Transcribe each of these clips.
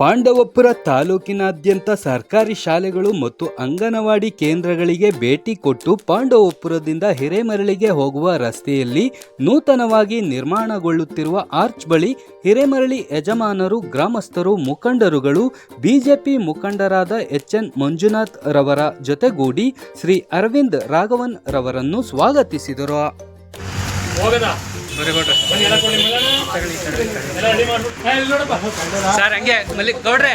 ಪಾಂಡವಪುರ ತಾಲೂಕಿನಾದ್ಯಂತ ಸರ್ಕಾರಿ ಶಾಲೆಗಳು ಮತ್ತು ಅಂಗನವಾಡಿ ಕೇಂದ್ರಗಳಿಗೆ ಭೇಟಿ ಕೊಟ್ಟು ಪಾಂಡವಪುರದಿಂದ ಹಿರೇಮರಳಿಗೆ ಹೋಗುವ ರಸ್ತೆಯಲ್ಲಿ ನೂತನವಾಗಿ ನಿರ್ಮಾಣಗೊಳ್ಳುತ್ತಿರುವ ಆರ್ಚ್ ಬಳಿ ಹಿರೇಮರಳಿ ಯಜಮಾನರು, ಗ್ರಾಮಸ್ಥರು, ಮುಖಂಡರುಗಳು, ಬಿಜೆಪಿ ಮುಖಂಡರಾದ ಎನ್ ಮಂಜುನಾಥ್ ರವರ ಜೊತೆಗೂಡಿ ಶ್ರೀ ಅರವಿಂದ್ ರಾಘವನ್ ರವರನ್ನು ಸ್ವಾಗತಿಸಿದರು. ಸರ್ ಹಂಗೆ ಮಲ್ಲಿಕ್ ಗೌಡ್ರೆ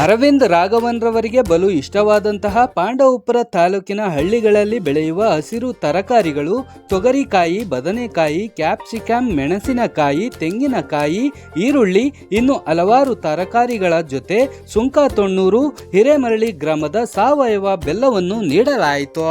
ಅರವಿಂದ್ ರಾಘವನ್ ರವರಿಗೆ ಬಲು ಇಷ್ಟವಾದಂತಹ ಪಾಂಡವಪುರ ತಾಲೂಕಿನ ಹಳ್ಳಿಗಳಲ್ಲಿ ಬೆಳೆಯುವ ಹಸಿರು ತರಕಾರಿಗಳು ತೊಗರಿಕಾಯಿ, ಬದನೆಕಾಯಿ, ಕ್ಯಾಪ್ಸಿಕಮ್, ಮೆಣಸಿನಕಾಯಿ, ತೆಂಗಿನಕಾಯಿ, ಈರುಳ್ಳಿ ಇನ್ನು ಹಲವಾರು ತರಕಾರಿಗಳ ಜೊತೆ ಸುಂಕತೊಣ್ಣೂರು ಹಿರೇಮರಳಿ ಗ್ರಾಮದ ಸಾವಯವ ಬೆಲ್ಲವನ್ನು ನೀಡಲಾಯಿತು.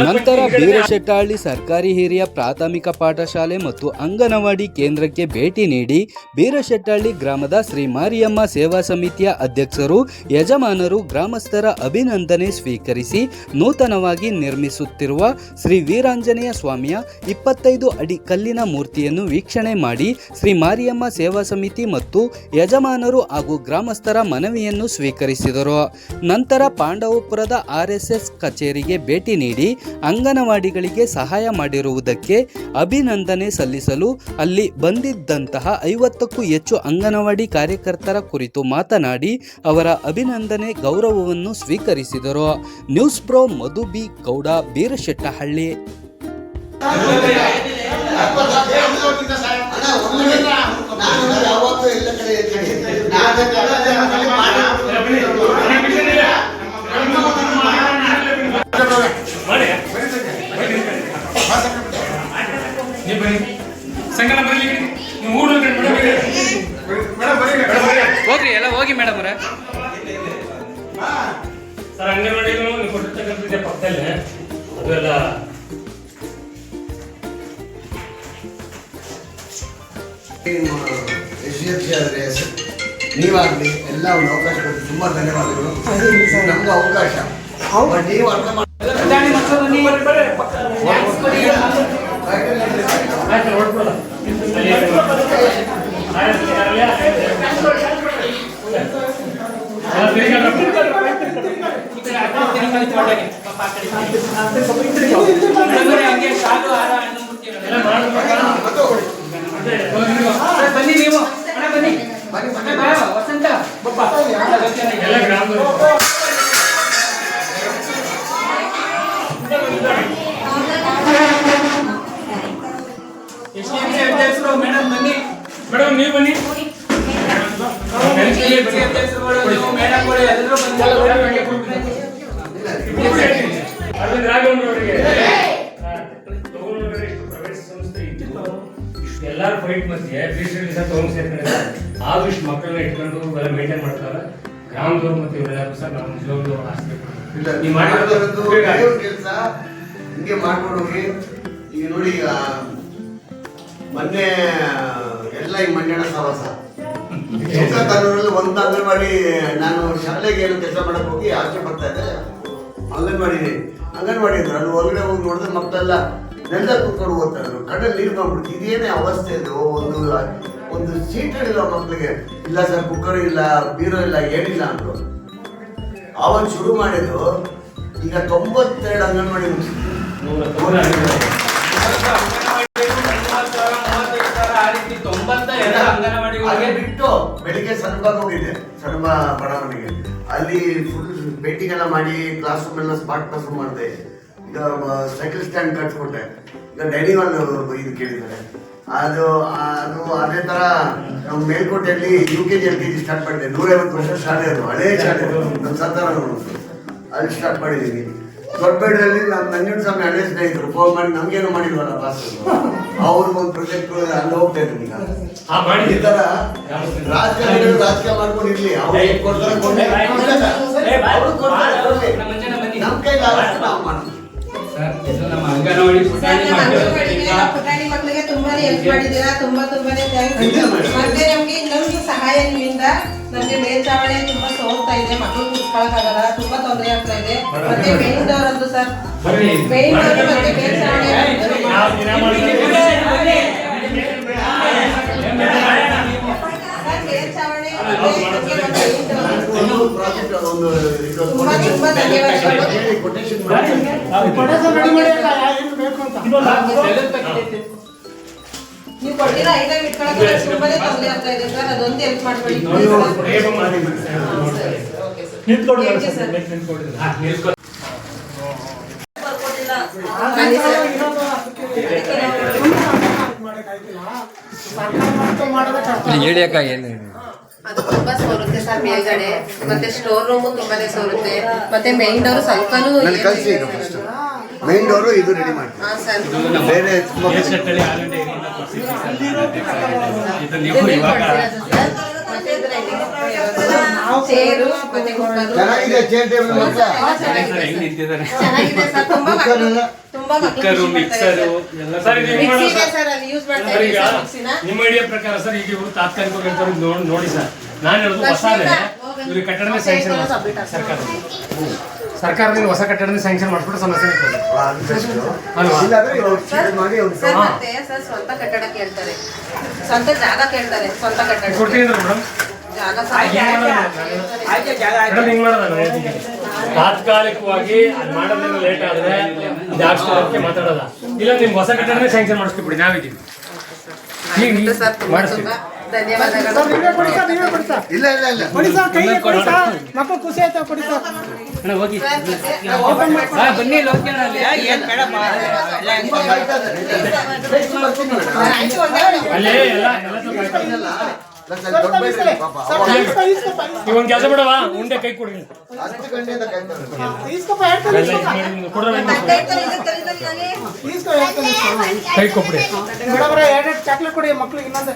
ನಂತರ ಬೀರಶೆಟ್ಟಹಳ್ಳಿ ಸರ್ಕಾರಿ ಹಿರಿಯ ಪ್ರಾಥಮಿಕ ಪಾಠಶಾಲೆ ಮತ್ತು ಅಂಗನವಾಡಿ ಕೇಂದ್ರಕ್ಕೆ ಭೇಟಿ ನೀಡಿ ಬೀರಶೆಟ್ಟಹಳ್ಳಿ ಗ್ರಾಮದ ಶ್ರೀ ಮಾರಿಯಮ್ಮ ಸೇವಾ ಸಮಿತಿಯ ಅಧ್ಯಕ್ಷರು, ಯಜಮಾನರು, ಗ್ರಾಮಸ್ಥರ ಅಭಿನಂದನೆ ಸ್ವೀಕರಿಸಿ ನೂತನವಾಗಿ ನಿರ್ಮಿಸುತ್ತಿರುವ ಶ್ರೀ ವೀರಾಂಜನೇಯ ಸ್ವಾಮಿಯ 25 ಅಡಿ ಕಲ್ಲಿನ ಮೂರ್ತಿಯನ್ನು ವೀಕ್ಷಣೆ ಮಾಡಿ ಶ್ರೀ ಮಾರಿಯಮ್ಮ ಸೇವಾ ಸಮಿತಿ ಮತ್ತು ಯಜಮಾನರು ಹಾಗೂ ಗ್ರಾಮಸ್ಥರ ಮನವಿಯನ್ನು ಸ್ವೀಕರಿಸಿದರು. ನಂತರ ಪಾಂಡವಪುರದ RSS ಕಚೇರಿಗೆ ಭೇಟಿ ನೀಡಿ ಅಂಗನವಾಡಿಗಳಿಗೆ ಸಹಾಯ ಮಾಡಿರುವುದಕ್ಕೆ ಅಭಿನಂದನೆ ಸಲ್ಲಿಸಲು ಅಲ್ಲಿ ಬಂದಿದ್ದಂತಹ 50ಕ್ಕೂ ಹೆಚ್ಚು ಅಂಗನವಾಡಿ ಕಾರ್ಯಕರ್ತರ ಕುರಿತು ಮಾತನಾಡಿ ಅವರ ಅಭಿನಂದನೆ ಗೌರವವನ್ನು ಸ್ವೀಕರಿಸಿದರು. ನ್ಯೂಸ್ ಬ್ರೋ ಮಧು ಬಿ ಗೌಡ, ಬೀರಶೆಟ್ಟಹಳ್ಳಿ. ಹೋಗ್ರಿ ಎಲ್ಲ ಹೋಗಿ ಮೇಡಮ್ ಅವರೇ. ಸರ್ ಅಂಗನವಾಡಿಗೂ ನೀವು ಕೊಟ್ಟಿರ್ತಕ್ಕಂಥದ್ದೇ ಪಕ್ಕದಲ್ಲೇ ಅದೆಲ್ಲ ಯಶಸ್ವಿ ಆದರೆ ನೀವಾಗಲಿ ಎಲ್ಲ ಒಂದು ಅವಕಾಶ ಕೊಟ್ಟು ತುಂಬ ಧನ್ಯವಾದಗಳು. ನಮಗೂ ಅವಕಾಶ ನೀವು ಅರ್ಥ ಮಾಡಿ ಬನ್ನಿ ನೀವು ಬನ್ನಿ ವಸಂತ ಎಲ್ಲ ಗ್ರಾಮದವರು ಮೇಡಮ್ ಬನ್ನಿ. ಮೇಡಮ್ ನೀವು ಬನ್ನಿ. ಅರವಿಂದ್ ರಾಘವನ್ ಅವರಿಗೆ ಪ್ರೈವೇಟ್ ಸಂಸ್ಥೆ ಇತ್ತು. ಎಲ್ಲಾರು ಫೈಟ್ ಮಧ್ಯೆ ತಗೊಂಡು ಸೇರ್ಕೊಂಡಿದ್ದಾರೆ. ಆದ್ರೂ ಇಷ್ಟು ಮಕ್ಕಳನ್ನ ಇಟ್ಕೊಂಡು ಎಲ್ಲ ಮೇಂಟೈನ್ ಮಾಡ್ತಾರೆ. ಗ್ರಾಮದವ್ರು ಮತ್ತೆ ಇವರೆಲ್ಲರೂ ಸಹ ನಾವು ನಿಜವಾಗ್ಲೂ ಕೆಲಸ ಹಿಂಗೆ ಮಾಡ್ಕೊಂಡು ಹೋಗಿ. ಈಗ ನೋಡಿ, ಈಗ ಮೊನ್ನೆ ಎಲ್ಲ ಈ ಮಂಡ್ಯನ ಸವಾಸ ತಾಲೂರಲ್ಲಿ ಒಂದು ಅಂಗನವಾಡಿ, ನಾನು ಶಾಲೆಗೆ ಏನು ಕೆಲಸ ಮಾಡಕ್ ಹೋಗಿ ಆಚೆ ಬರ್ತಾ ಇದ್ದೆ. ಅಂಗನವಾಡಿ ಇದ್ರು ಅಲ್ಲಿ ಹೊರಗಡೆ ಹೋಗಿ ನೋಡಿದ್ರೆ ಮಕ್ಕಳೆಲ್ಲ ನೆಲ ಕೂತ್ಕೊಂಡು ಓದ್ತಾರೆ. ಕಣ್ಣಲ್ಲಿ ನೀರು ಬಂದ್ಬಿಡ್ತು. ಇದೇನೇ ಅವಸ್ಥೆ ಇದು. ಒಂದು ಸೀಟುಗಳಿಲ್ಲ ಮಕ್ಕಳಿಗೆ. ಇಲ್ಲ ಸರ್, ಕುಕ್ಕರ್ ಇಲ್ಲ, ಬೀರೋ ಇಲ್ಲ, ಏನಿಲ್ಲ ಅಂದ್ರು. ಅವಾಗ ಶುರು ಮಾಡಿದ್ರು. ಈಗ 92 ಅಂಗನವಾಡಿ ಬಿಟ್ಟು ಬೆಳಿಗ್ಗೆ ಸನ್ಬಾಗ್ ಹೋಗಿದ್ದೆ, ಸನ್ಬ ಬಡಾವಣೆಗೆ. ಅಲ್ಲಿ ಫುಲ್ ಪೇಂಟಿಂಗ್ ಎಲ್ಲ ಮಾಡಿ ಕ್ಲಾಸ್ ರೂಮ್ ಎಲ್ಲ ಸ್ಮಾರ್ಟ್ ಕ್ಲಾಸ್ ರೂಮ್ ಮಾಡಿದೆ. ಈಗ ಸೈಕಲ್ ಸ್ಟ್ಯಾಂಡ್ ಕಟ್ಸ್ಕೊಟ್ಟೆ. ಈಗ ಡೈನಿಂಗ್ ಹಾಲ್ ಇದು ಕೇಳಿದ್ದಾರೆ. ಅದು ಅದೇ ತರ ನಾವು ಮೇಲ್ಕೋಟೆಯಲ್ಲಿ UKG LKG ಸ್ಟಾರ್ಟ್ ಮಾಡಿದೆ. 150 ವರ್ಷ ಶಾಲೆ, ಅದು ಹಳೇ ಶಾಲೆ, ನಮ್ಮ ಸಂತಾನ ಅಲ್ಲಿ ಸ್ಟಾರ್ಟ್ ಮಾಡಿದ್ದೀವಿ. ದೊಡ್ಡಬೇಡಲ್ಲಿ ನಮ್ಮ ನಂಜನಸ್ವಾಮಿ ಹಳೆ ಸ್ನೇಹಿತರು ಫೋನ್ ಮಾಡಿ ನಮ್ಗೇನು ಮಾಡಿಲ್ವಲ್ಲ ಬಾಸ್, ಅವ್ರಿಗೆ ಒಂದು ಪ್ರಾಜೆಕ್ಟ್ ಅಲ್ಲಿ ಹೋಗ್ತಾ ಇದ್ರು. ಈಗ ಈ ತರ ರಾಜಕೀಯ ಮಾಡ್ಕೊಂಡಿರ್ಲಿ, ಅವ್ರು ಕೊಡ್ತಾರೆ ನಮ್ಮ ಕೈಲಿ ನಾವು ಮಾಡೋದು. ಸರ್, ಇದು ನಮ್ಮ ಅಂಗನವಾಡಿ ಪುಟಾಣಿ ಮಕ್ಕಳಿಗೆ ತುಂಬಾ ತುಂಬಾನೇ ಹೆಲ್ಪ್ ಮಾಡಿದ್ದೀರಾ, ತುಂಬಾನೇ ಥ್ಯಾಂಕ್ಸ್. ಮತ್ತೆ ನಮ್ಗೆ ಇನ್ನೊಂದು ಸಹಾಯ ನಿಮ್ಮಿಂದ. ನಮ್ಗೆ ಮೇಲ್ಚಾವಣಿ ತುಂಬಾ ಸೋಲ್ತಾ ಇದೆ, ಮಕ್ಕಳು ಕೂತ್ಕೊಳ್ಳೋಕ್ಕಾಗಲ್ಲ, ತುಂಬಾ ತೊಂದರೆ ಆಗ್ತಾ ಇದೆ. ಮತ್ತೆ ಮೇನ್ ಡೋರ್ ಅಂದು ಸರ್, ಮೇನ್ ಡೋರ್ ಮತ್ತೆ ಮೇಲ್ಚಾವಣಿ ತುಂಬಾ ಧನ್ಯವಾದಗಳು. ನೀವು ಕೊಟ್ಟಿರೋ ಐಟಮ್ ಇಟ್ಕೊಳ್ಳೋಕೆ ತುಂಬಾನೇ ತೊಂದರೆ ಆಗ್ತಾ ಇದೆ ಸರ್, ಅದೊಂದು ಹೆಲ್ಪ್ ಮಾಡ್ಕೊಳ್ಳಿ. ಹೇಳಿ ಅಕ್ಕ ಏನು ಅದು ತುಂಬಾ ಸೋರುತ್ತೆ ಸರ್ ಮೇಲ್ಗಡೆ, ಮತ್ತೆ ಸ್ಟೋರ್ ರೂಮ್ ತುಂಬಾನೇ ಸೋರುತ್ತೆ, ಮತ್ತೆ ಮೇನ್ ಡೋರ್ ಸ್ವಲ್ಪನೂ ಕಳಿಸಿ ಮೇನ್ ಡೋರು ಇದು ರೆಡಿ ಮಾಡಿ ಬೇರೆ ಚೇರು ಮತ್ತೆ ಕುಕ್ಕರು ಚೆನ್ನಾಗಿದೆ. ಚೇರ್ ಟೇಬಲ್ ಮಾತ್ರ ಚೆನ್ನಾಗಿದೆ ಸರ್, ತುಂಬಾ ಕುಕ್ಕರು ಮಿಕ್ಸರು ಎಲ್ಲ ಸರ್ ಇದು ಹೆಂಗ್ ಮಾಡೋದು ಸರ್? ಸರ್ ಅಲ್ಲಿ ಯೂಸ್ ಮಾಡ್ತಾ ಸರ್, ಇದ್ದೀವಿ ಈಗ ಸರ್ ಮಿಕ್ಸಿನ. ನಿಮ್ಮ ಐಡಿಯಾ ಪ್ರಕಾರ ಸರ್ ಈಗ ಇವರು ತಾತ್ಕಾಲಿಕವಾಗಿ ಹೇಳ್ತಾರೆ ನೋಡಿ ಸರ್, ನಾನು ಹೇಳೋದು ಹೊಸ ಇವ್ರಿಗೆ ಕಟ್ಟಡನೇ ಸ್ಯಾಂಕ್ಷನ್ ಸರ್ಕಾರದಿಂದ ಹೊಸ ಕಟ್ಟಡನೇ ಸ್ಯಾಂಕ್ಷನ್ ಮಾಡಿಸ್ಬಿಟ್ಟು ಸಮಸ್ಯೆ ಇರ್ತದೆ ಅಲ್ವಾ? ಸರ್ ಮತ್ತೆ ಸರ್ ಸ್ವಂತ ಕಟ್ಟಡ ಕೇಳ್ತಾರೆ, ಸ್ವಂತ ಜಾಗ ಕೇಳ್ತಾರೆ, ಸ್ವಂತ ಕಟ್ಟಡ ಕೊಡ್ತೀನಿ ಅಂದ್ರೆ ಮೇಡಮ್ ಜಾಗ ಮೇಡಮ್ ಹಿಂಗ್ ಮಾಡೋದಲ್ಲ, ತಾತ್ಕಾಲಿಕವಾಗಿ ಅದು ಮಾಡೋದ್ರಿಂದ ಲೇಟ್ ಆದ್ರೆ ಜಾಸ್ತಿ ಮಾತಾಡೋದ, ಇಲ್ಲ ನಿಮ್ಗೆ ಹೊಸ ಕಟ್ಟಡನೇ ಸ್ಯಾಂಕ್ಷನ್ ಮಾಡಿಸ್ಕೊಬಿಡಿ, ನಾವಿದ್ದೀವಿ ಆಯ್ತು ಸರ್, ತುಂಬಾ ಧನ್ಯವಾದಗಳು. ಇಲ್ಲ ಇಲ್ಲ ಇಲ್ಲ ಮಕ್ಕಳು ಖುಷಿ ಆಯ್ತಾ ಕೊಡಿ ಸರ್. ಅಣ್ಣ ಹೋಗಿ ಸರ್, ಬನ್ನಿ ಲೋಕೇಣ ಅಲ್ಲಿ ಏನು ಬೇಡಪ್ಪ ಅಲ್ಲೇ ಎಲ್ಲ ಇವನ್ ಕೆಲಸ ಬಿಡವಾ, ಉಂಡೆ ಕೈ ಕೊಡಿ ಕೈ ಕೊಟ್ಬಿಡಿ ಮೇಡಮ್ ಎರಡು ಚಾಕ್ಲೇಟ್ ಕೊಡಿ ಮಕ್ಳಿಗೆ ಇನ್ನೊಂದು.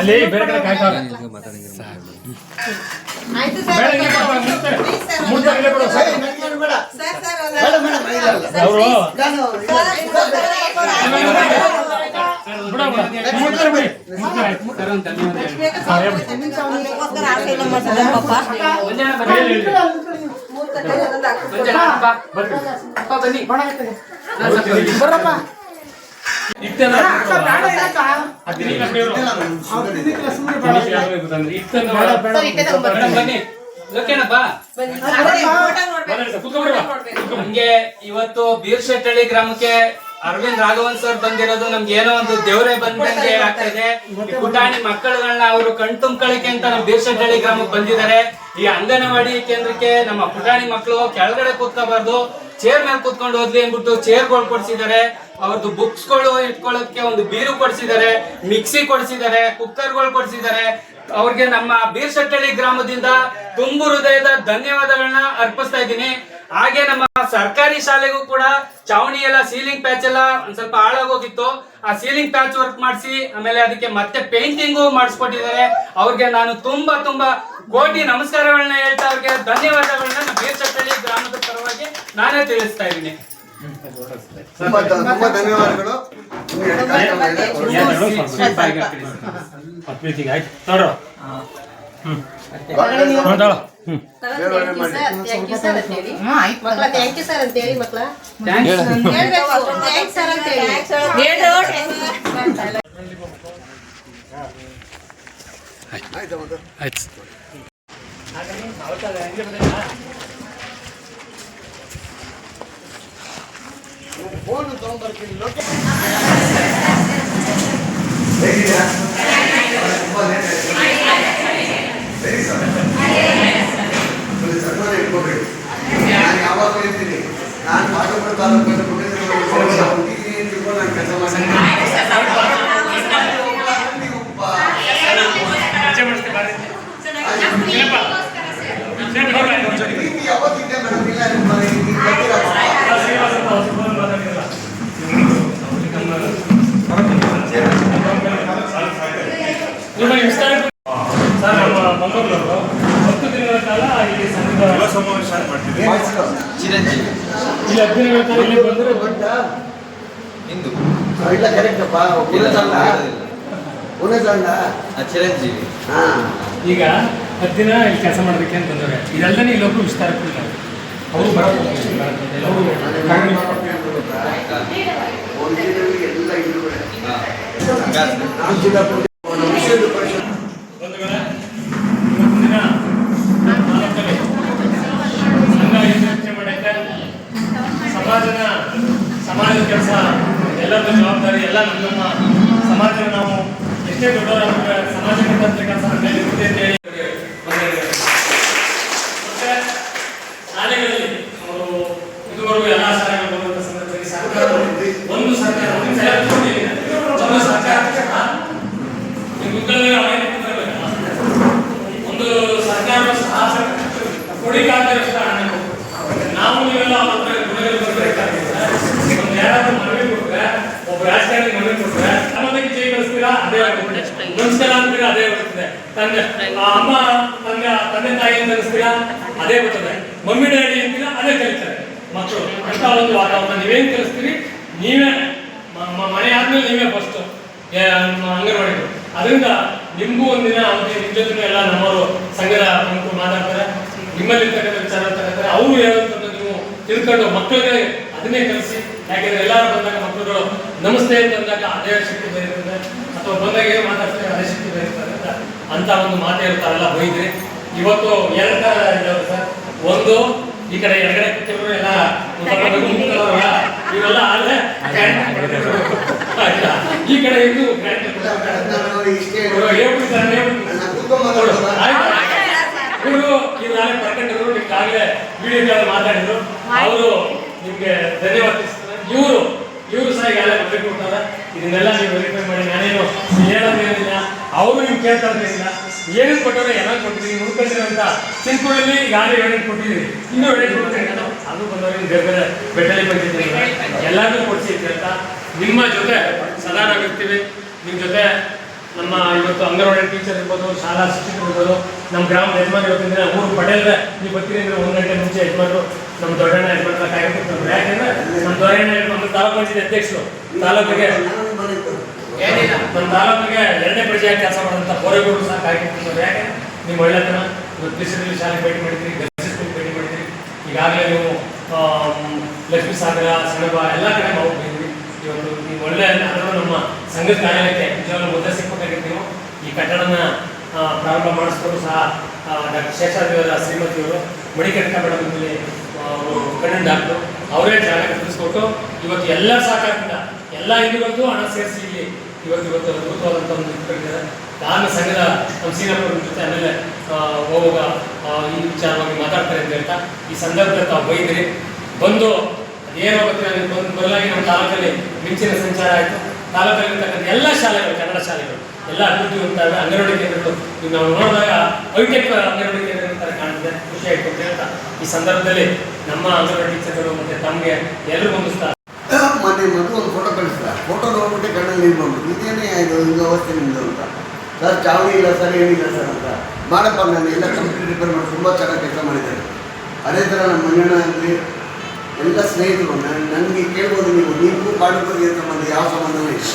ಅಲ್ಲಿ ಬೇರೆ ಕಡೆ ಕಾಯ್ತಾವ್ರೆ ಆಯ್ತು ಸರ್, ಅವರು ಬರ್ರಪ್ಪ. ಬನ್ನಿ ಲೋಕೇಣ ಬಾ. ನಮ್ಗೆ ಇವತ್ತು ಬೀರ್ಶೆಟ್ಟಳ್ಳಿ ಗ್ರಾಮಕ್ಕೆ ಅರವಿಂದ್ ರಾಘವನ್ ಸರ್ ಬಂದಿರೋದು ನಮ್ಗೆ ಏನೋ ಒಂದು ದೇವರೇ ಬಂದಂಗೆ ಆಗ್ತಾ ಇದೆ. ಈ ಪುಟಾಣಿ ಮಕ್ಕಳುಗಳನ್ನ ಅವರು ಕಣ್ತುಂಬ್ಕೊಳ್ಳಿಕ್ಕೆ ಅಂತ ನಮ್ಮ ಬೀರ್ಶೆಟ್ಟಳ್ಳಿ ಗ್ರಾಮಕ್ಕೆ ಬಂದಿದ್ದಾರೆ. ಈ ಅಂಗನವಾಡಿ ಕೇಂದ್ರಕ್ಕೆ ನಮ್ಮ ಪುಟಾಣಿ ಮಕ್ಕಳು ಕೆಳಗಡೆ ಕೂತ್ಕೋಬಾರ್ದು, ಚೇರ್ ಮೇಲೆ ಕೂತ್ಕೊಂಡು ಓದ್ಲಿ ಅಂದ್ಬಿಟ್ಟು ಚೇರ್ಗಳು ಕೊಡ್ಸಿದ್ದಾರೆ. ಅವ್ರದ್ದು ಬುಕ್ಸ್ ಗಳು ಇಟ್ಕೊಳ್ಳೋಕೆ ಒಂದು ಬೀರು ಕೊಡ್ಸಿದ್ದಾರೆ, ಮಿಕ್ಸಿ ಕೊಡ್ಸಿದ್ದಾರೆ, ಕುಕ್ಕರ್ಗಳು ಕೊಡ್ಸಿದ್ದಾರೆ. ಅವ್ರಿಗೆ ನಮ್ಮ ಬೀರ್ಶೆಟ್ಟಳ್ಳಿ ಗ್ರಾಮದಿಂದ ತುಂಬು ಹೃದಯದ ಧನ್ಯವಾದಗಳನ್ನ ಅರ್ಪಿಸ್ತಾ ಇದ್ದೀನಿ. ಹಾಗೆ ನಮ್ಮ ಸರ್ಕಾರಿ ಶಾಲೆಗೂ ಕೂಡ ಚಾವಣಿ ಎಲ್ಲ ಸೀಲಿಂಗ್ ಪ್ಯಾಚ್ ಎಲ್ಲ ಒಂದ್ ಸ್ವಲ್ಪ ಹಾಳಾಗೋಗಿತ್ತು, ಆ ಸೀಲಿಂಗ್ ಪ್ಯಾಚ್ ವರ್ಕ್ ಮಾಡಿಸಿ ಆಮೇಲೆ ಅದಕ್ಕೆ ಮತ್ತೆ ಪೇಂಟಿಂಗು ಮಾಡಿಸ್ಕೊಟ್ಟಿದ್ದಾರೆ. ಅವ್ರಿಗೆ ನಾನು ತುಂಬಾ ಕೋಟಿ ನಮಸ್ಕಾರಗಳನ್ನ ಹೇಳ್ತಾ ಅವ್ರಿಗೆ ಧನ್ಯವಾದಗಳನ್ನ ನಮ್ಮ ಬೀರ್ಶೆಟ್ಟಳ್ಳಿ ಗ್ರಾಮದ ಪರವಾಗಿ ನಾನೇ ತಿಳಿಸ್ತಾ ಇದ್ದೀನಿ. ತುಂಬಾ ಧನ್ಯವಾದಗಳು. ಥ್ಯಾಂಕ್ ಯು ಸರ್ ಅಂತೇಳಿ ಮಕ್ಕಳ, ಥ್ಯಾಂಕ್ ಯು ಸರ್ ಅಂತೇಳಿ ಮಕ್ಕಳ ಥ್ಯಾಂಕ್ಸ್ ಸರ್ ಅಂತೇಳಿ ಆಯ್ತು ಫೋನ್ ತಗೊಂಡ್ಬರ್ತೀನಿ. ನಾನು ಯಾವಾಗ ಹೇಳ್ತೀನಿ, ನಾನು ಮಾತಾಡೋ ತಾಲೂಕು ಯಾವತ್ತಿದ್ದೆ ಮೇಡಮ್, ಇಲ್ಲ ಸರ್ ನಮ್ಮ ಮಂಗಳೂರು 10 ದಿನಗಳ ಕಾಲ ಇಲ್ಲಿ ಸಮಾವೇಶ ಮಾಡ್ತೀವಿ. ಇಲ್ಲಿ 10 ದಿನಗಳ ಕಾಲ ಇಲ್ಲಿ ಬಂದರೆ ಹಿಂದೂ ಇಲ್ಲ ಕರೆಕ್ಟಪ್ಪ ಉನ್ನತಂಡ ಚಿರಂಜೀವಿ. ಹಾಂ ಈಗ 10 ದಿನ ಇಲ್ಲಿ ಕೆಲಸ ಮಾಡೋದಕ್ಕೆ ಅಂತ ಬಂದವ್ರೆ. ಇದೆಲ್ಲನೇ ಇಲ್ಲೊಬ್ರು ವಿಸ್ತಾರಕ್ಕಿಲ್ಲ ಅವರು ಬರೋದು ಅವರು ಎಲ್ಲ ಹಿಂದೂಗಳೇ. ಹಾಂ ನಾವು ಚಿಕ್ಕಪುರ ವಿಶ್ವ ಪರಿಷತ್ ಬಂಧುಗಳೇ, ಇವತ್ತಿನ ದಿನ ತಾಲೂಕಲ್ಲಿ ಸಂಘ ಯೋಚನೆ ಮಾಡಕ್ಕೆ ಸಮಾಜದ ಕೆಲಸ ಎಲ್ಲರ ಜವಾಬ್ದಾರಿ ಎಲ್ಲ ನಮ್ಮ ಸಮಾಜ ನಾವು ಎಷ್ಟೇ ದೊಡ್ಡವರಾಗ ಸಮಾಜಕ್ಕೆ ಕೆಲಸ ಮೇಲೆ ಇರುತ್ತೆ ಅಂತ ಹೇಳಿ ಮತ್ತೆ ಶಾಲೆಗಳಲ್ಲಿ ಅವರು ಇದುವರೆಗೂ ಎಲ್ಲ ಶಾಲೆಗಳು ಬರುವಂಥ ಸಂದರ್ಭದಲ್ಲಿ ಸರ್ಕಾರ ಒಂದು ಸರ್ಕಾರ ಒಂದು ಸರ್ಕಾರ ಸಹ ಕೊಡಿಕಾಗದಷ್ಟು ಹಣ ನಾವು ನೀವೆಲ್ಲ ಅವ್ರ ಹತ್ರ ಗುಣಗಳು ಬರಬೇಕಾಗಿದೆ. ಒಂದು ಯಾರಾದ್ರೂ ಮನವಿ ಕೊಟ್ರೆ, ಒಬ್ಬ ರಾಜಕಾರಣಿ ಮನವಿ ಕೊಟ್ರೆ ನಮ್ಮದಕ್ಕೆ ಜೈ ಕಳಿಸ್ತೀರಾ ಅದೇ ಆಗುತ್ತೆ, ನಮಸ್ಕಾರ ಅಂತೀರಾ ಅದೇ ಬರ್ತದೆ, ಅಮ್ಮ ತಂದೆ ತಾಯಿ ಅಂತ ಅನಿಸ್ತೀರಾ ಅದೇ ಬರ್ತದೆ, ಮಮ್ಮಿ ಡ್ಯಾಡಿ ಅಂತೀರಾ ಅದೇ ಕಲಿತಾರೆ ಮಕ್ಕಳು. ಅಂತ ಒಂದು ವಾತಾವರಣ ನೀವೇನು ಕಲಿಸ್ತೀರಿ, ನೀವೇ ಮನೆ ಆದ್ಮೇಲೆ ನೀವೇ ಫಸ್ಟ್ ಅಂಗನವಾಡಿಗಳು. ಅದರಿಂದ ನಿಮಗೂ ಒಂದಿನ ಅವಧಿ ನಿಮ್ಮ ಜೊತೆ ಎಲ್ಲ ನಮ್ಮವರು ಸಂಘದ ಪ್ರಮುಖರು ಮಾತಾಡ್ತಾರೆ, ನಿಮ್ಮಲ್ಲಿರ್ತಕ್ಕಂಥ ವಿಚಾರ ತಗೋತಾರೆ, ಅವರು ಹೇಳೋದಂತ ನೀವು ತಿಳ್ಕೊಂಡು ಮಕ್ಕಳಿಗೆ ಅದನ್ನೇ ಕಲಿಸಿ. ಯಾಕೆಂದ್ರೆ ಎಲ್ಲರೂ ಬಂದಾಗ ಮಕ್ಕಳುಗಳು ನಮಸ್ತೆ ಅಂತ ಅಂದಾಗ ಅದೇ ಶಕ್ತಿ ಬರೀತದೆ, ಅಥವಾ ಬಂದಾಗ ಏನು ಮಾತಾಡ್ತಾರೆ ಅದೇ ಶಕ್ತಿ ಬರೀತಾರೆ ಅಂತ ಒಂದು ಮಾತೇ ಇರ್ತಾರೆಲ್ಲ ಬೈದ್ರಿ. ಇವತ್ತು 2 ಥರ ಇದ್ದಾವೆ ಸರ್. ಒಂದು ಈ ಕಡೆ ಎಡಗಡೆ ಕೂತಿರೋರು ಎಲ್ಲ ಇವೆಲ್ಲ ಆದ್ರೆ ಈ ಕಡೆ ಇದು ಇವರು ನಾಳೆ ಬರ್ಕೊಂಡಿದ್ರು, ನಿಮ್ಗಾಗಲೇ ವಿಡಿಯೋ ಮಾತಾಡಿದ್ರು, ಅವರು ನಿಮ್ಗೆ ಧನ್ಯವಾದ. ಇವರು ಸಹ ಈಗಾಗಲೇ ಮದುವೆ ಕೊಡ್ತಾರೆ. ಇದನ್ನೆಲ್ಲ ನೀವು ವೆರಿಫೈ ಮಾಡಿ. ನಾನೇನು ಹೇಳೋದೇನಿಲ್ಲ, ಅವರು ನೀವು ಕೇಳ್ತಾ ಇರಲಿಲ್ಲ, ಏನೇನು ಕೊಟ್ಟವ್ರೆ ಎಲ್ಲ ಕೊಟ್ಟಿದ್ದೀವಿ ಹುಡ್ಕೊಂಡಿರೋ ಅಂತ ಚಿಂತೂರಲ್ಲಿ ಈಗಾಗಲೇ ಏನೇನು ಕೊಟ್ಟಿದ್ದೀವಿ, ಇನ್ನೂ ಏನೇನು ಕೊಡ್ತೀನಿ ನಾನು ಅದು ಬಂದವರಿಗೆ ಬೇರೆ ಬೇರೆ ಬೆಟ್ಟಲ್ಲಿ ಬಂದಿದ್ದೀನಿ, ಎಲ್ಲರಿಗೂ ಕೊಡಿಸಿದ್ವಿ ಅಂತ ನಿಮ್ಮ ಜೊತೆ ಸದಾ ನಾವಿರ್ತೀವಿ. ನಿಮ್ಮ ಜೊತೆ ನಮ್ಮ ಇವತ್ತು ಅಂಗನವಾಡಿ ಟೀಚರ್ ಇರ್ಬೋದು, ಶಾಲಾ ಶಿಕ್ಷಕರು ಇರ್ಬೋದು, ನಮ್ಮ ಗ್ರಾಮದ ಯಜಮಾನ್ ಇವತ್ತಿನ ಊರು ಪಟೇಲ್ರೆ ನೀವು ಬರ್ತೀರಿ ಅಂದರೆ 1 ಗಂಟೆ ಮುಂಚೆ ಯಜಮಾನರು ನಮ್ಮ ದೊಡ್ಡಣ್ಣ ಯಜಮಾನ್ರ ಕಾಯ್ಕೊಡ್ತಾರೆ. ಯಾಕೆಂದ್ರೆ ನಮ್ಮ ದೊಡ್ಡಣ್ಣ ನಮ್ಮ ತಾಲೂಕು ಪಂಚಾಯತ್ ಅಧ್ಯಕ್ಷರು ತಾಲೂಕಿಗೆ ನಮ್ಮ ತಾಲೂಕಿಗೆ 2ನೇ ಪರ್ಯಾಯ ಕೆಲಸ ಮಾಡೋಂಥ ಬೋರೇಗೌಡರು ಸಹ ಕಾಯ್ಕೊಡ್ತಾರೆ. ಯಾಕೆ ನಿಮ್ಮ ಒಳ್ಳೆತನ ಇವತ್ತು ಬಿಸಿಲಲ್ಲಿ ಶಾಲೆಗೆ ಭೇಟಿ ಮಾಡಿದ್ದೀರಿ, ಗರ್ಭಿಣಿ ಭೇಟಿ ಮಾಡಿದ್ದೀರಿ, ಈಗಾಗಲೇ ನೀವು ಲಕ್ಷ್ಮೀ ಸಾಗರ ಸೆಣಬ ಎಲ್ಲ ಕಡೆ ನಾವು ಬಂದಿದ್ದೀವಿ. ಇವತ್ತು ನೀವು ಒಳ್ಳೆ ಅದನ್ನು ನಮ್ಮ ಸಂಘದ ಕಾರ್ಯಾಲಯಕ್ಕೆ ನಿಜವಾಗ್ಲೂ ಮುದ್ದೆ ಸಿಕ್ಬೇಕಾಗಿರ್ತೀವಿ. ಈ ಕಟ್ಟಡನ ಪ್ರಾರಂಭ ಮಾಡಿಸ್ಕೊಂಡು ಸಹ ಡಾಕ್ಟರ್ ಶೇಷಾದ್ರಿಯವರ ಶ್ರೀಮತಿಯವರು ಮಣಿಕರ್ಕ ಮೇಡಮ್ ಮೇಲೆ ಕಣ್ಣಿನ ಡಾಕ್ಟ್ರು ಅವರೇ ಜಾಗ ಕಲ್ಪಿಸ್ಕೊಟ್ಟು ಇವತ್ತು ಎಲ್ಲ ಸಹಕಾರದಿಂದ ಎಲ್ಲ ಹಿಂದೂಗಳಿಗೂ ಹಣ ಸೇರಿಸಿ ಇಲ್ಲಿ ಇವತ್ತು ಅದ್ಭುತವಾದಂಥ ಒಂದು ಇಟ್ಕೊಂಡಿದ್ದಾರೆ. ನಾನು ಸಂಘದ ನಮ್ಮ ಸೀನಪ್ಪರ ಜೊತೆ ಆಮೇಲೆ ಹೋಗುವಾಗ ಈ ವಿಚಾರವಾಗಿ ಮಾತಾಡ್ತಾರೆ ಅಂತ ಹೇಳ್ತಾ ಈ ಸಂದರ್ಭದಲ್ಲಿ ತಾವು ಬೈದಿರಿ ಬಂದು ಏನೋ ಗೊತ್ತಿಲ್ಲ, ನೀವು ಬಂದು ಬದಲಾಗಿ ನಮ್ಮ ತಾಲೂಕಲ್ಲಿ ಮಿಂಚಿನ ಸಂಚಾರ ಆಯಿತು. ತಾಲೂಕಲ್ಲಿರ್ತಕ್ಕಂಥ ಎಲ್ಲ ಶಾಲೆಗಳು, ಕನ್ನಡ ಶಾಲೆಗಳು ಎಲ್ಲ ಅಭಿವೃದ್ಧಿ ಹೊಂದ್ತವೆ. ಅಂಗನವಾಡಿ ಕೇಂದ್ರಗಳು ಈಗ ನಾವು ನೋಡಿದಾಗ ಹೈಟೆಕ್ ಅಂಗನವಾಡಿ ಕೇಂದ್ರಗಳ ಥರ ಕಾಣ್ತದೆ, ಖುಷಿ ಆಯಿತು ಅಂತ ಹೇಳ್ತಾ ಈ ಸಂದರ್ಭದಲ್ಲಿ ನಮ್ಮ ಅಂಗನವಾಡಿ ಟೀಚರ್ಗಳು ಮತ್ತು ತಮಗೆ ಎಲ್ಲರೂ ಹೊಂದಿಸ್ತಾರೆ. ಮೊನ್ನೆ ಮಗು ಒಂದು ಫೋಟೋ ಕಳಿಸ್ತಾರೆ, ಫೋಟೋ ನೋಡ್ಬಿಟ್ಟು ಕಣ್ಣಲ್ಲಿ ನೀರು ಬಂದ್ಬಿಟ್ಟು ಇದೇನೇ ಇದು ಅವಸ್ಥೆ ನಿಮ್ಮದು ಅಂತ. ಸರ್ ಚಾವಣಿ ಇಲ್ಲ ಸರ್, ಏನಿಲ್ಲ ಸರ್ ಅಂತ. ಮಾಡಪ್ಪ ನಾನು ಎಲ್ಲ ಕಂಪ್ಯೂಟರ್ ರಿಪೇರ್ ಮಾಡಿ ತುಂಬ ಚೆನ್ನಾಗಿ ಕೆಲಸ ಮಾಡಿದ್ದಾರೆ. ಅದೇ ಥರ ನಮ್ಮ ಮಂಜಣ್ಣ ಆಗಲಿ ಎಲ್ಲ ಸ್ನೇಹಿತರು ನನಗೆ ಕೇಳ್ಬೋದು, ನೀವು ಕಾಡು ಬಗ್ಗೆ ಸಂಬಂಧ ಯಾವ ಸಂಬಂಧವೂ ಇಲ್ಲ.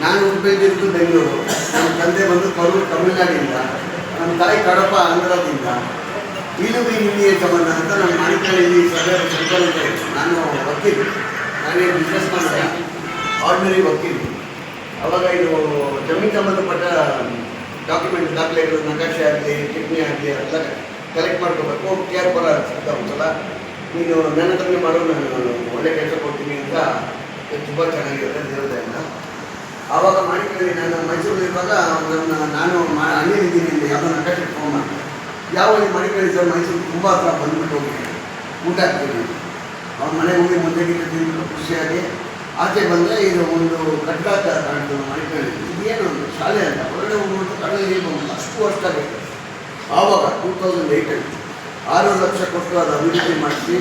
ನಾನು ಉಡುಪಿಯಲ್ಲಿದ್ದು ಬೆಂಗಳೂರು, ನಮ್ಮ ತಂದೆ ಬಂದು ಕರೂರು ತಮಿಳುನಾಡಿಂದ, ನಮ್ಮ ತಾಯಿ ಕಡಪ ಆಂಧ್ರದಿಂದ. ಇಲ್ಲಿಗೆ ನಿಮಗೆ ಸಂಬಂಧ ಅಂತ ನಮ್ಮ ಮಾಣಿಕಳ್ಳಿ ಸಭೆ ಸೆಂಟ್ರಲ್ ಅಂತ ಇತ್ತು. ನಾನು ವಕೀಲಿ, ನಾನೇ ಬಿಸ್ನೆಸ್ ಮಾಡಿದೆ, ಆರ್ಡಿನರಿ ವಕೀಲಿ. ಅವಾಗ ಇದು ಜಮೀನು ಸಂಬಂಧಪಟ್ಟ ಡಾಕ್ಯುಮೆಂಟ್ ದಾಖಲೆಗಳು, ನಕಾಶೆ ಆಗಲಿ ಟಿಪ್ಪಣಿ ಆಗಲಿ ಎಲ್ಲ ಕಲೆಕ್ಟ್ ಮಾಡ್ಕೋಬೇಕು. ಕೇರ್ ಪರ ಸಿಗ್ತಾ ಒಂದ್ಸಲ ನೀನು ನನ್ನ ಹತ್ರನೇ ಮಾಡೋ, ನಾನು ಒಳ್ಳೆ ಕೆಲಸ ಕೊಡ್ತೀನಿ ಅಂತ ತುಂಬ ಚೆನ್ನಾಗಿರುತ್ತೆ ದೇವತೆಯಿಂದ. ಆವಾಗ ಮಾಡಿಕೊಳ್ಳಿ. ನಾನು ಮೈಸೂರಲ್ಲಿರುವಾಗ ನಾನು ಅಲ್ಲಿದ್ದೀನಿ ಅಂತ ಯಾವುದೋ ನಕಾಶೆ ಫೋನ್ ಮಾಡಿ, ಯಾವ ಮಾಡಿಕೊಳ್ಳಿ ಸರ್ ಮೈಸೂರು ತುಂಬ ಹತ್ರ ಬಂದ್ಬಿಟ್ಟು ಹೋಗಿದ್ದೀನಿ, ಊಟ ಹಾಕ್ತೀನಿ. ಅವ್ರ ಮನೆಗೆ ಹೋಗಿ ಮುದ್ದೆ ತಿಂದು ಖುಷಿಯಾಗಿ ಆಚೆ ಬಂದರೆ ಇದು ಒಂದು ಕಟ್ಟಡ ಕಾಣ್ತು ಮಾಡಿಕೊಳ್ಳಿ. ಇದೇನು ಒಂದು ಶಾಲೆ ಅಂತ ಹೊರಗಡೆ ಹೋಗ್ಬಿಟ್ಟು ಕಣ್ಣಲ್ಲಿ ಬಂದು ಅಷ್ಟು ವರ್ಷ ಬೇಕು. ಆವಾಗ 2008 6 ಲಕ್ಷ ಕೊಟ್ಟು ಅದು ಅಭಿವೃದ್ಧಿ ಮಾಡಿಸಿ,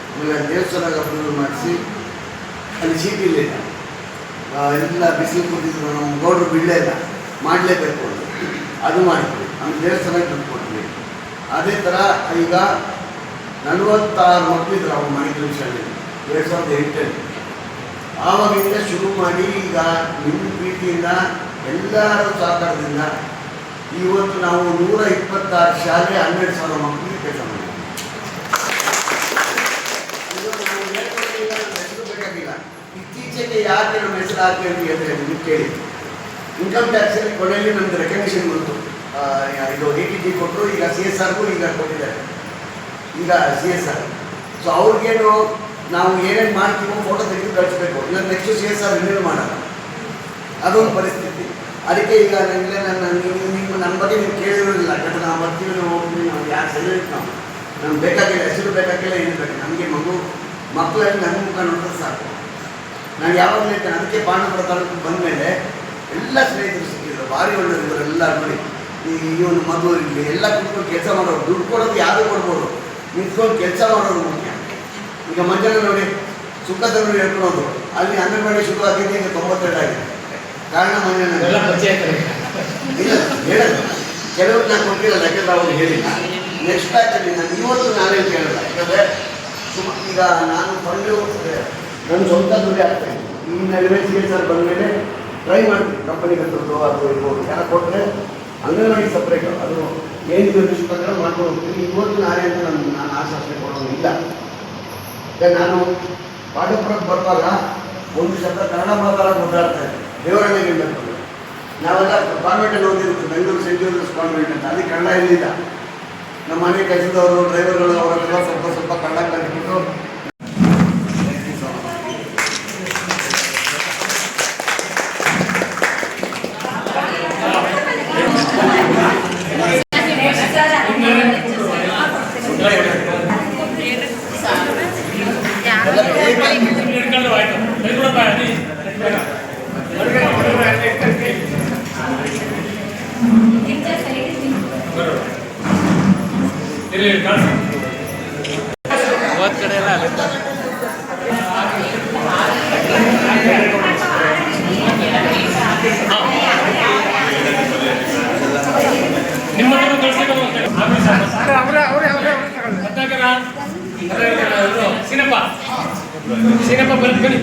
ಆಮೇಲೆ ದೇವಸ್ಥಾನಕ್ಕೆ ಅಭಿವೃದ್ಧಿ ಮಾಡಿಸಿ, ಅಲ್ಲಿ ಸೀಟ್ ಇರಲಿಲ್ಲ, ಎಲ್ಲ ಬಿಸಿಲು ಕೊಟ್ಟಿದ್ರು, ನಮ್ಮ ಗೌಡರು ಬಿಡಲಿಲ್ಲ, ಮಾಡಲೇಬೇಕು ಅಂತ ಅದು ಮಾಡಿದ್ವಿ. ನಮ್ಮ ದೇವಸ್ಥಾನಕ್ಕೆ ದುಡ್ಡು ಕೊಟ್ವಿ. ಅದೇ ಥರ ಈಗ 46 ಮಕ್ಕಳಿದ್ರು ಅವ್ರು ಮಾಡಿದ್ರು ಶಾಲೆ 2008. ಆವಾಗಿಂದ ಶುರು ಮಾಡಿ ಈಗ ನಿಮ್ಮ ಪ್ರೀತಿಯಿಂದ ಎಲ್ಲರ ಸಹಕಾರದಿಂದ ಇವತ್ತು ನಾವು 126 ಶಾಲೆ 12,000 ಮಕ್ಕಳಿಗೆ ಕೆಲಸ ಮಾಡಿದ್ದೀವಿ. ಇದು ನಾವು ಹೇಳ್ಕೊಳ್ಳೋದಿಲ್ಲ, ನಮ್ಮ ಹೆಸರು ಬೇಕಾಗಿಲ್ಲ. ಇತ್ತೀಚೆಗೆ ಯಾಕೆ ನಮ್ಮ ಹೆಸರು ಹಾಕಿ ಅಂತ ಹೇಳಿದ್ರೆ ನಿಮ್ಗೆ ಕೇಳಿ, ಇನ್ಕಮ್ ಟ್ಯಾಕ್ಸಲ್ಲಿ ಕೊನೆಯಲ್ಲಿ ನಮ್ದು ರೆಕಗ್ನಿಷನ್ ಬಂತು. ಇದು ATG ಕೊಟ್ಟರು, ಈಗ CSRಗೂ ಈಗ ಕೊಟ್ಟಿದ್ದಾರೆ, ಈಗ CSR. ಸೊ ಅವ್ರಿಗೇನು ನಾವು ಏನೇನು ಮಾಡ್ತೀವೋ ಫೋಟೋ ತೆಗೆದು ಕಳಿಸ್ಬೇಕು, ಇಲ್ಲ ನೆಕ್ಸ್ಟ್ CSR ರಿನ್ಯೂ ಮಾಡಲ್ಲ, ಅದೊಂದು ಪರಿಸ್ಥಿತಿ. ಅದಕ್ಕೆ ಈಗ ನನಗೆ ನಮ್ಮ ಬಗ್ಗೆ ನೀವು ಕೇಳಿರೋದಿಲ್ಲ, ಯಾಕಂದ್ರೆ ನಾವು ಬರ್ತೀವಿ, ನಾವು ಹೋಗ್ತೀವಿ, ನಾವು ಯಾರು ಸೆಲೆಕ್ಟ್ ನಾವು ನಮ್ಗೆ ಬೇಕಾಗಿಲ್ಲ, ಹೆಸರು ಬೇಕಾಗಿಲ್ಲ, ಏನು ಬೇಕು ನಮಗೆ ಮಕ್ಕಳಲ್ಲಿ ನನ್ನ ಮುಖ ನೋಡಿದ್ರೆ ಸಾಕು. ನಾನು ಯಾವಾಗಲೂ ಹೇಳ್ತೇನೆ, ಅದಕ್ಕೆ ಪಾಂಡವಪುರ ತಾಲೂಕು ಬಂದ ಮೇಲೆ ಎಲ್ಲ ಸ್ನೇಹಿತರು ಸಿಕ್ಕಿದ್ರು, ಭಾರಿ ಒಳ್ಳೆಯವರು ಎಲ್ಲ ನೋಡಿ. ಈ ಒಂದು ಮಗು ಇಲ್ಲಿ ಎಲ್ಲ ಕುತ್ಕೊಂಡು ಕೆಲಸ ಮಾಡೋರು, ದುಡ್ಡು ಕೊಡೋದು ಯಾರು ಕೊಡ್ಬೋದು, ನಿಂತ್ಕೊಂಡು ಕೆಲಸ ಮಾಡೋದು ಮುಖ್ಯ. ಈಗ ಮಧ್ಯಾಹ್ನ ನೋಡಿ ಸುಖದವರು ಹೇಳ್ಕೊಳೋದು, ಅಲ್ಲಿ ಅಂಗನವಾಡಿ ಶುರು ಆಗಿದೆ, ಈಗ 92 ಆಗಿದೆ. ಕಾರಣ ಮನೆಯಲ್ಲಿ ಇಲ್ಲ ಹೇಳೋದು, ಕೆಲವರು ನಾನು ಕೊಟ್ಟಿರಲ್ಲ, ಯಾಕಂದ್ರೆ ಅವ್ರು ಹೇಳಿಲ್ಲ. ನೆಕ್ಸ್ಟ್ ಬ್ಯಾಚಲ್ಲಿ ನಾನು ಇವತ್ತು ನಾನೇ ಕೇಳಲ್ಲ, ಯಾಕಂದರೆ ಈಗ ನಾನು ಫಂಡು ನನ್ನ ಸ್ವಂತ ದುಡ್ಡು ಆಗ್ತಾಯಿದ್ದೆ. ಈ ನಡುವೆ CSR ಬಂದ ಮೇಲೆ ಟ್ರೈ ಮಾಡ್ತೀನಿ, ಕಂಪನಿಗೆ ದುಡ್ಡು ಅದು ಇರ್ಬೋದು, ಯಾರು ಕೊಟ್ಟರೆ ಅಂಗನವಾಡಿ ಸಪ್ರೇಟು, ಅದು ಏನಿದೆ ಪ್ರಕಾರ ಮಾಡ್ಕೊಂಡು ಹೋಗ್ತೀನಿ. ಇವತ್ತು ನಾನೇ ಅಂತ ನಾನು ಆಶಾಸನೆ ಕೊಡೋದು ಇಲ್ಲ. ನಾನು ಪಾಂಡವಪುರಕ್ಕೆ ಬರುವಾಗ ಒಂದು ಶಬ್ದ ಕನ್ನಡ ಮಾತಾಡೋದು ಓಡಾಡ್ತಾ ಇದ್ದೆ, ದೇವರಣ್ಣಗೆ ಬಂದು ನಾವೆಲ್ಲ ಕಾನ್ವೆಂಟಲ್ಲಿ ಓದಿರುತ್ತೆ, ಬೆಂಗಳೂರು ಸೆಂಟ್ ಜೋಸೆಫ್ ಕಾನ್ವೆಂಟ್ ಅಂತ. ಅಲ್ಲಿ ಕನ್ನಡ ಇರಲಿಲ್ಲ. ನಮ್ಮ ಮನೆ ಕೆಲಸದವರು ಡ್ರೈವರ್ಗಳು ಅವರೆಲ್ಲ ಸ್ವಲ್ಪ ಕನ್ನಡ ಕಲಿಬಿಟ್ಟು ಹೋದ್ ಕಡೆ ಎಲ್ಲ ನಿಮ್ಮ ಸೀನಪ್ಪ ಬನ್ನಿ.